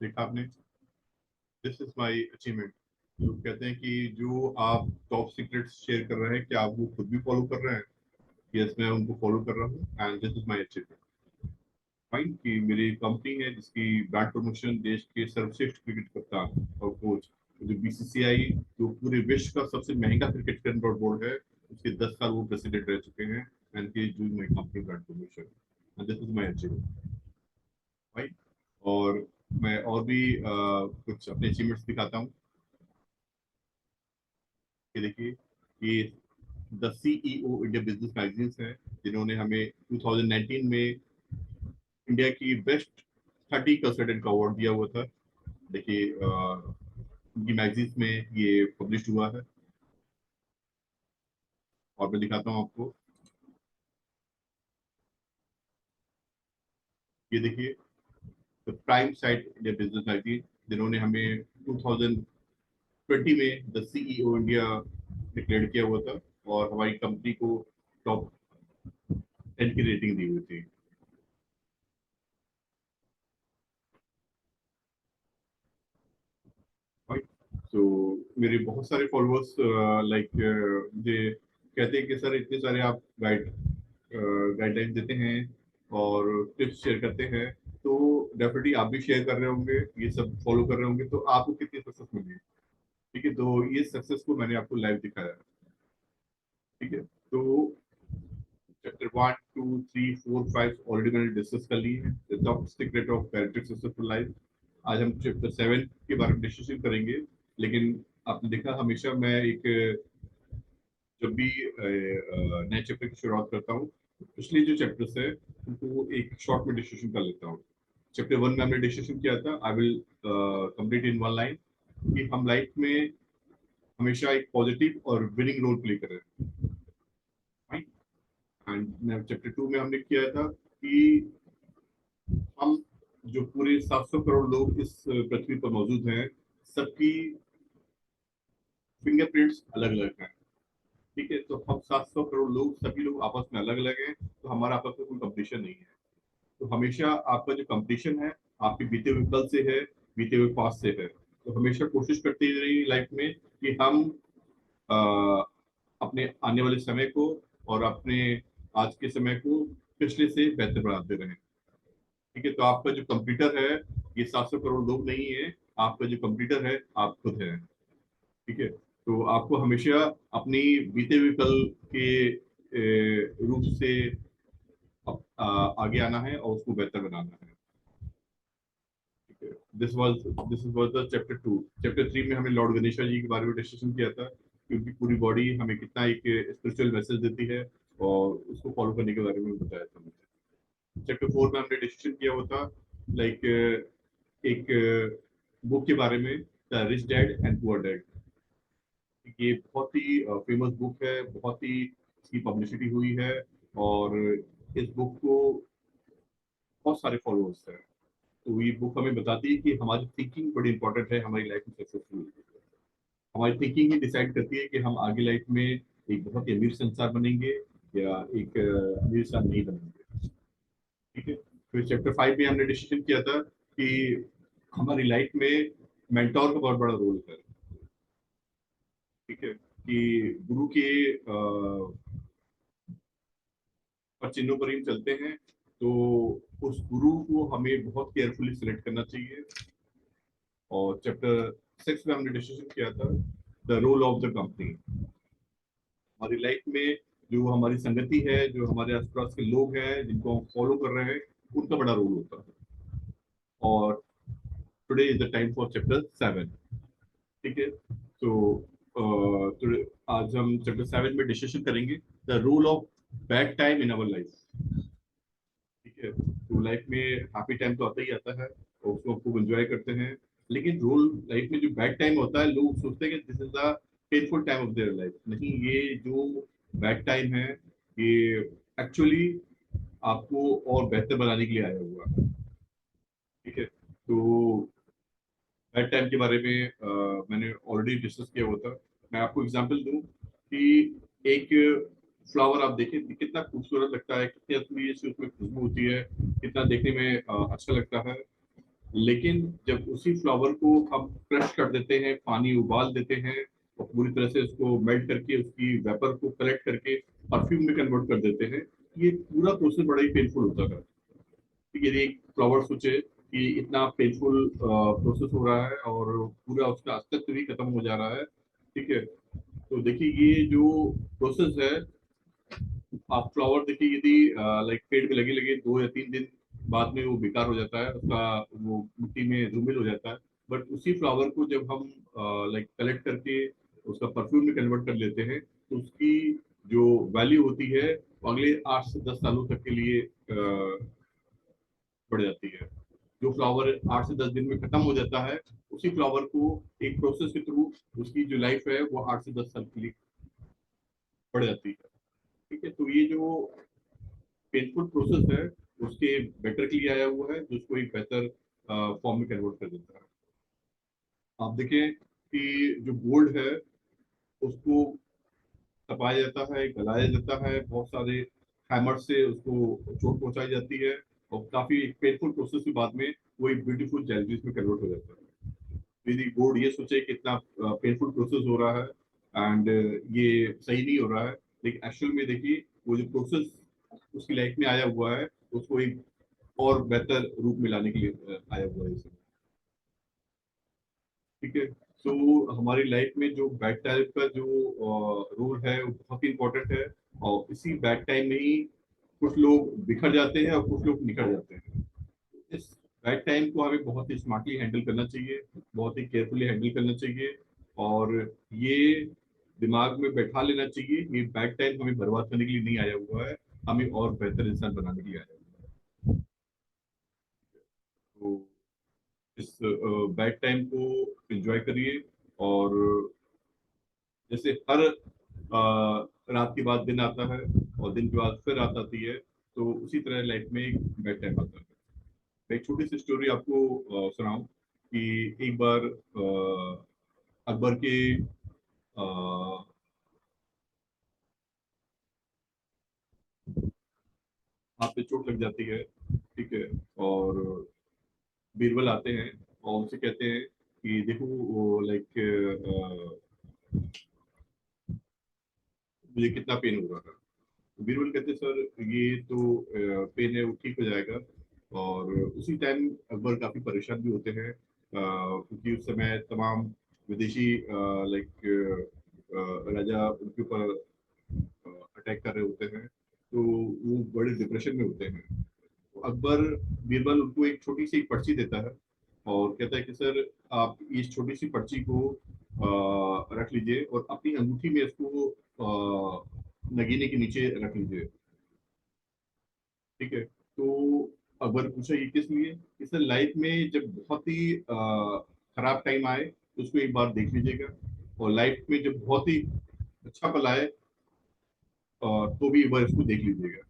देखा आपने, this is my achievement. लोग कहते हैं कि जो आप टॉप सीक्रेट्स शेयर कर रहे हैं, क्या आप वो खुद भी फॉलो कर रहे हैं? यस, मैं उनको फॉलो कर रहा हूँ and this is my achievement. Fine कि मेरी कंपनी है जिसकी ब्रांड प्रमोशन देश के सर्वश्रेष्ठ क्रिकेट कप्तान और कोच जो बीसीसीआई, जो पूरे विश्व का सबसे महंगा क्रिकेट कंट्रोल बोर्ड है, उसके 10 साल वो प्रेसिडेंट रह चुके हैं and he is doing my company brand promotion and this is my achievement. Right. और मैं और भी कुछ अपने अचीवमेंट्स दिखाता हूँ। ये देखिए, ये the CEO India business magazines है, जिन्होंने हमें 2019 में इंडिया की बेस्ट 30 कंसल्टेंट का अवार्ड दिया हुआ था। देखिए, इनकी मैगजीन्स में ये पब्लिश हुआ है। और मैं दिखाता हूँ आपको। ये देखिए, the prime site India business magazine, जिन्होंने हमें 2020 में द सीईओ इंडिया डिक्लेयर किया हुआ था और हमारी कंपनी को टॉप 10 की रेटिंग दी हुई थी। तो मेरे बहुत सारे फॉलोअर्स लाइक मुझे कहते हैं कि सर इतने सारे आप गाइडलाइन देते हैं और टिप्स शेयर करते हैं, तो डेफिनेटली आप भी शेयर कर रहे होंगे, ये सब फॉलो कर रहे होंगे, तो आपको कितनी सक्सेस मिली? ठीक है, तो ये सक्सेस को मैंने आपको लाइव दिखाया। ठीक है, तो चैप्टर 1 2 3 4 5 ऑलरेडी मैंने डिस्कस कर ली है, the top secret of character successful life. आज हम चैप्टर 7 के बारे में डिस्कशन करेंगे। लेकिन आपने देखा, हमेशा मैं एक जब भी नए चैप्टर की शुरुआत करता हूँ, पिछले जो चैप्टर्स है उनको एक शॉर्ट में डिस्कशन कर लेता हूँ। चैप्टर 1 में हमने डिस्कशन किया था, I will complete in one line, कि हम लाइफ में हमेशा एक पॉजिटिव और विनिंग रोल प्ले करें। एंड चैप्टर 2 में हमने किया था कि हम जो पूरे 700 करोड़ लोग इस पृथ्वी पर मौजूद हैं, सबकी फिंगरप्रिंट्स अलग अलग हैं। ठीक है, तो हम 700 करोड़ लोग, सभी लोग आपस में अलग अलग हैं, तो हमारा आपस में कोई कंपटीशन नहीं है। तो हमेशा आपका जो कंपटीशन है, आपके बीते हुए कल से है, बीते हुए पास्ट से है। तो हमेशा कोशिश करते रहिए लाइफ में कि हम अ, अपने आने वाले समय को और अपने आज के समय को पिछले से बेहतर बनाते रहें। ठीक है, तो आपका जो कंप्यूटर है, ये 700 करोड़ लोग नहीं है, आपका जो कंप्यूटर है आप खुद है। ठीक है, तो आपको हमेशा अपनी बीते हुए कल के रूप से आगे आना है और उसको बेहतर बनाना है। ठीक है, this was the chapter 2। Chapter 3 में हमने लॉर्ड गणेशा जी के बारे में डिस्कशन किया था कि उनकी पूरी बॉडी हमें कितना एक स्पिरिचुअल मैसेज देती है, और उसको फॉलो करने के बारे में बताया था मुझे। चैप्टर 4 में हमने डिस्कशन किया हुआ था लाइक एक बुक के बारे में, the rich dad and poor dad. ये बहुत ही फेमस बुक है, बहुत ही इसकी पब्लिसिटी हुई है, और इस बुक को बहुत सारे फॉलोअर्स हैं। तो ये बुक हमें बताती है कि हमारी थिंकिंग बड़ी इंपॉर्टेंट है हमारी लाइफ में सक्सेसफुल। हमारी थिंकिंग ही डिसाइड करती है कि हम आगे लाइफ में एक बहुत ही अमीर संसार बनेंगे या एक अमीर इंसान नहीं बनेंगे। ठीक है, फिर चैप्टर 5 में हमने डिसीजन किया था कि हमारी लाइफ में मेंटोर का बहुत बड़ा रोल है। ठीक है, कि गुरु के चिन्हों पर ही चलते हैं, तो उस गुरु को हमें बहुत केयरफुली सिलेक्ट करना चाहिए। और चैप्टर 6 में हमने डिस्कशन किया था the role of the company. हमारी लाइफ में जो हमारी संगति है, जो हमारे आसपास के लोग हैं जिनको हम फॉलो कर रहे हैं, उनका बड़ा रोल होता है। और today is the time for chapter 7। ठीक है, तो आज हम चैप्टर 7 में डिस्कशन करेंगे the role of bad time in our life. ठीक है, तो लाइफ में हैप्पी टाइम तो आता ही आता है और उसको खूब एंजॉय करते हैं। लेकिन रोल लाइफ में जो बैड टाइम होता है, लोग सोचते हैं कि this is the painful time of their life. नहीं, ये जो बैड टाइम है, ये एक्चुअली आपको और बेहतर बनाने के लिए आया हुआ है। ठीक है, तो बैड टाइम के बारे में मैंने ऑलरेडी डिस्कस किया हुआ था। मैं आपको एग्जांपल दूं कि एक फ्लावर आप देखें कि कितना खूबसूरत लगता है, कितनी असली से उसमें खुशबू होती है, कितना देखने में अच्छा लगता है। लेकिन जब उसी फ्लावर को हम क्रश कर देते हैं, पानी उबाल देते हैं और पूरी तरह से उसको मेल्ट करके उसकी वेपर को कलेक्ट करके परफ्यूम में कन्वर्ट कर देते हैं, ये पूरा प्रोसेस बड़ा ही पेनफुल होता है। ठीक है, यदि एक फ्लावर सोचे कि इतना पेनफुल प्रोसेस हो रहा है और पूरा उसका अस्तित्व भी खत्म हो जा रहा है। ठीक है, तो देखिए ये जो प्रोसेस है, आप फ्लावर देखिए यदि लाइक पेड़ पे लगे लगे 2 या 3 दिन बाद में वो बेकार हो जाता है, उसका वो मिट्टी में धूमिल हो जाता है। बट उसी फ्लावर को जब हम लाइक कलेक्ट करके उसका परफ्यूम में कन्वर्ट कर लेते हैं, तो उसकी जो वैल्यू होती है वो अगले 8 से 10 सालों तक के लिए बढ़ जाती है। जो फ्लावर 8 से 10 दिन में खत्म हो जाता है, उसी फ्लावर को एक प्रोसेस के थ्रू उसकी जो लाइफ है वो 8 से 10 साल के लिए बढ़ जाती है। ठीक है, तो ये जो पेनफुल प्रोसेस है उसके बेटर के लिए आया हुआ है, जो उसको एक बेहतर फॉर्म में कन्वर्ट कर देता है। आप देखें कि जो गोल्ड है उसको तपाया जाता है, गलाया जाता है, बहुत सारे हैमर से उसको चोट पहुंचाई जाती है और काफी पेनफुल प्रोसेस के बाद में वो एक ब्यूटीफुल ज्वेलरीज में कन्वर्ट हो जाता है। यदि गोल्ड ये सोचे कि इतना पेनफुल प्रोसेस हो रहा है एंड ये सही नहीं हो रहा है, लेकिन एक्चुअल में देखिए वो जो प्रोसेस उसकी लाइफ में आया हुआ है उसको एक और बेहतर रूप में लाने के लिए आया हुआ है इसे। ठीक है, तो हमारी लाइफ में जो बैड टाइम का जो रोल है वो बहुत ही इम्पोर्टेंट है। और इसी बैड टाइम में ही कुछ लोग बिखर जाते हैं और कुछ लोग निकल जाते हैं। इस बैड टाइम को हमें बहुत ही स्मार्टली हैंडल करना चाहिए, बहुत ही केयरफुली हैंडल करना चाहिए। और ये दिमाग में बैठा लेना चाहिए, ये बैड टाइम हमें बर्बाद करने के लिए नहीं आया हुआ है, हमें और बेहतर इंसान बनाने के लिए आया हुआ है। तो इस बैड टाइम को एंजॉय करिए। और जैसे हर रात के बाद दिन आता है और दिन के बाद फिर रात आती है, तो उसी तरह लाइफ में एक बेड टाइम आता है। मैं एक छोटी सी स्टोरी आपको सुनाऊं कि एक बार अकबर के हाथ पे चोट लग जाती है। ठीक है, और बीरबल आते हैं और उनसे कहते हैं कि देखो वो लाइक मुझे कितना पेन हो रहा है। बीरबल कहते सर ये तो पेन है वो ठीक हो जाएगा। और उसी टाइम अकबर काफी परेशान भी होते हैं, क्योंकि उस समय तमाम विदेशी लाइक राजा उनके ऊपर अटैक कर रहे होते हैं, तो वो बड़े डिप्रेशन में होते हैं। तो अकबर बीरबल उनको एक छोटी सी पर्ची देता है और कहता है कि सर आप इस छोटी सी पर्ची को रख लीजिए और अपनी अंगूठी में इसको नगीने के नीचे रख लीजिए। ठीक है, तो अकबर पूछा ये किस लिए? इससे लाइफ में जब बहुत ही खराब टाइम आए तो उसको एक बार देख लीजिएगा, और लाइफ में जब बहुत ही अच्छा पल आए तो भी एक बार इसको देख लीजिएगा।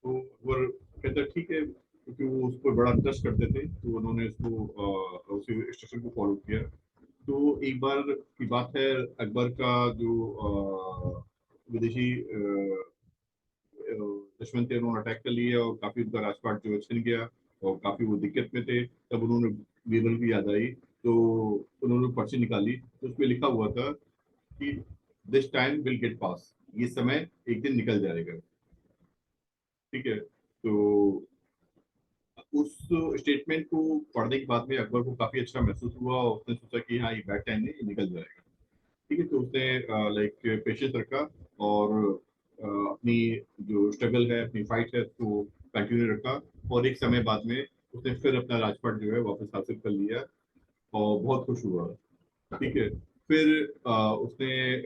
तो अकबर कहता ठीक है, क्योंकि वो उस पर बड़ा ट्रस्ट करते थे तो उन्होंने उसको उसी इंस्ट्रक्शन को फॉलो किया। तो एक बार की बात है, अकबर का जो विदेशी दुश्मन थे उन्होंने अटैक कर लिया और काफी उनका राजपाट जो है छिन गया और काफी वो दिक्कत में थे। तब उन्होंने बीरबल की याद आई, तो उन्होंने पर्ची निकाली तो उसमें लिखा हुआ था कि दिस टाइम विल गेट पास, ये समय एक दिन निकल जाएगा। ठीक है, तो उस स्टेटमेंट को पढ़ने के बाद में अकबर को काफी अच्छा महसूस हुआ और उसने सोचा कि हाँ ये बैड टाइम नहीं, ये निकल जाएगा। ठीक है, तो उसने लाइक पेशेंस रखा और अपनी जो स्ट्रगल है, अपनी फाइट है उसको कंटिन्यू रखा। और एक समय बाद में उसने फिर अपना राजपाट जो है वापस हासिल कर लिया और बहुत खुश हुआ। ठीक है, फिर उसने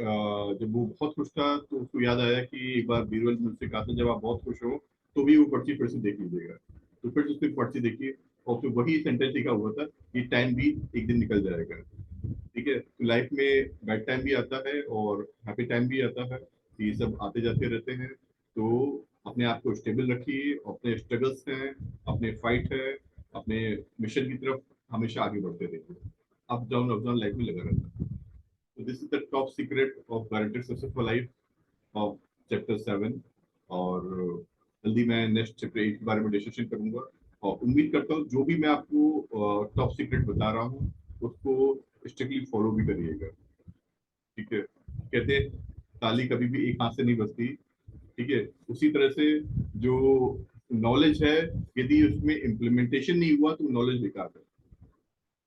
जब वो बहुत खुश था तो उसको याद आया कि एक बार बीरबल ने मुझसे कहा था जब आप बहुत खुश हो तो भी वो पर्ची फिर से देख लीजिएगा। तो फिर उसने पर्ची देखी और फिर वही सेंटेंस लिखा हुआ था कि टाइम भी एक दिन निकल जाएगा। ठीक है, तो लाइफ में बैड टाइम भी आता है और हैप्पी टाइम भी आता है, ये सब आते जाते रहते हैं। तो अपने आप को स्टेबल रखिए, अपने स्ट्रगल्स हैं, अपने फाइट है, अपने मिशन की तरफ हमेशा आगे बढ़ते रहिए। अप डाउन लाइफ में लगा रहता है। तो this is the top secret of guaranteed successful life of chapter 7। और जल्दी मैं नेक्स्ट चैप्टर 8 के बारे में डिस्कशन करूंगा। और उम्मीद करता हूँ जो भी मैं आपको टॉप सीक्रेट बता रहा हूँ उसको स्ट्रिक्टली फॉलो भी करिएगा। ठीक है, कहते हैं ताली कभी भी एक हाथ से नहीं बजती। ठीक है, उसी तरह से जो नॉलेज है यदि उसमें इम्प्लीमेंटेशन नहीं हुआ तो नॉलेज बेकार है।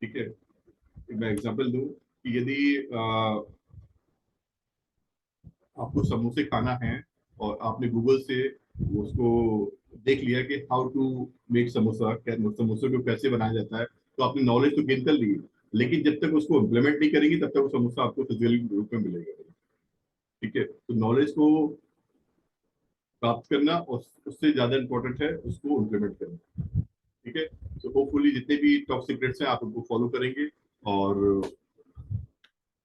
ठीक है, मैं एग्जांपल दूं कि यदि आपको समोसे खाना है और आपने गूगल से उसको देख लिया कि हाउ टू मेक समोसा, समोसे को कैसे बनाया जाता है, तो आपने नॉलेज तो गेन कर ली, लेकिन जब तक उसको इम्प्लीमेंट नहीं करेंगे तब तक वो समोसा आपको फिजिकली रूप में मिलेगा। ठीक है, तो नॉलेज को प्राप्त करना और उससे ज्यादा इंपॉर्टेंट है उसको इम्प्लीमेंट करना। ठीक है, तो होपफुली जितने भी टॉप सीक्रेट्स हैं आप उनको फॉलो करेंगे और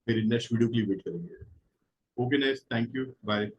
मेरी नेक्स्ट वीडियो के लिए वेट करेंगे। Okay nice, thank you, bye.